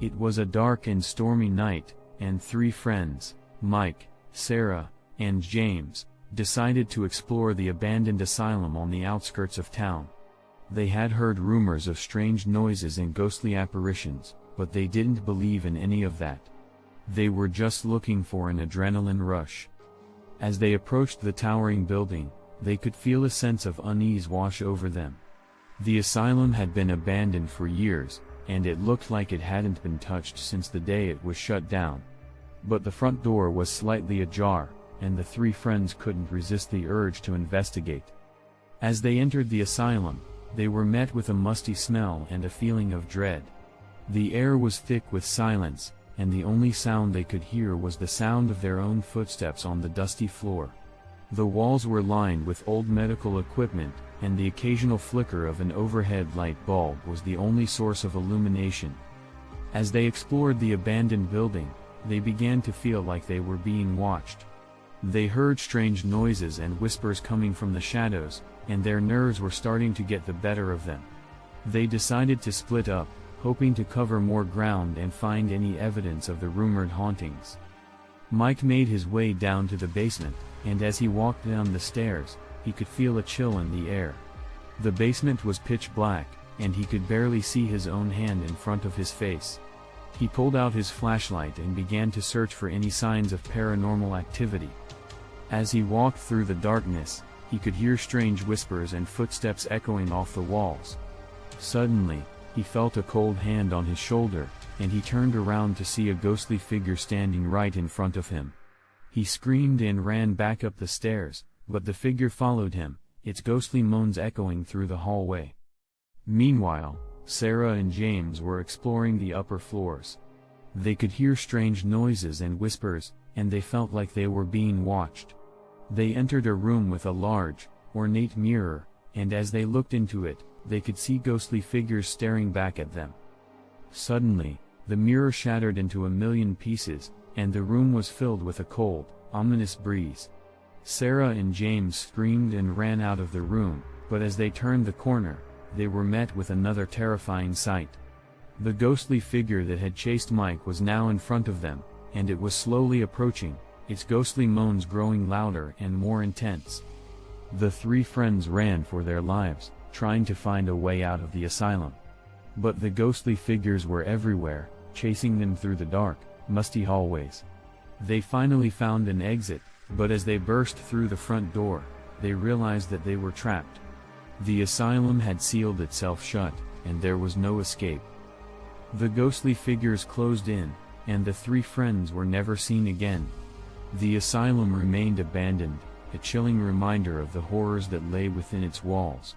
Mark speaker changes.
Speaker 1: It was a dark and stormy night, and three friends, Mike, Sarah, and James, decided to explore the abandoned asylum on the outskirts of town. They had heard rumors of strange noises and ghostly apparitions, but they didn't believe in any of that. They were just looking for an adrenaline rush. As they approached the towering building, they could feel a sense of unease wash over them. The asylum had been abandoned for years, and it looked like it hadn't been touched since the day it was shut down. But the front door was slightly ajar, and the three friends couldn't resist the urge to investigate. As they entered the asylum, they were met with a musty smell and a feeling of dread. The air was thick with silence, and the only sound they could hear was the sound of their own footsteps on the dusty floor. The walls were lined with old medical equipment, and the occasional flicker of an overhead light bulb was the only source of illumination. As they explored the abandoned building, they began to feel like they were being watched. They heard strange noises and whispers coming from the shadows, and their nerves were starting to get the better of them. They decided to split up, hoping to cover more ground and find any evidence of the rumored hauntings. Mike made his way down to the basement, and as he walked down the stairs, he could feel a chill in the air. The basement was pitch black, and he could barely see his own hand in front of his face. He pulled out his flashlight and began to search for any signs of paranormal activity. As he walked through the darkness, he could hear strange whispers and footsteps echoing off the walls. Suddenly, he felt a cold hand on his shoulder, and he turned around to see a ghostly figure standing right in front of him. He screamed and ran back up the stairs, but the figure followed him, its ghostly moans echoing through the hallway. Meanwhile, Sarah and James were exploring the upper floors. They could hear strange noises and whispers, and they felt like they were being watched. They entered a room with a large, ornate mirror, and as they looked into it, they could see ghostly figures staring back at them. Suddenly, the mirror shattered into a million pieces, and the room was filled with a cold, ominous breeze. Sarah and James screamed and ran out of the room, but as they turned the corner, they were met with another terrifying sight. The ghostly figure that had chased Mike was now in front of them, and it was slowly approaching, its ghostly moans growing louder and more intense. The three friends ran for their lives, trying to find a way out of the asylum. But the ghostly figures were everywhere, chasing them through the dark, musty hallways. They finally found an exit, but as they burst through the front door, they realized that they were trapped. The asylum had sealed itself shut, and there was no escape. The ghostly figures closed in, and the three friends were never seen again. The asylum remained abandoned, a chilling reminder of the horrors that lay within its walls.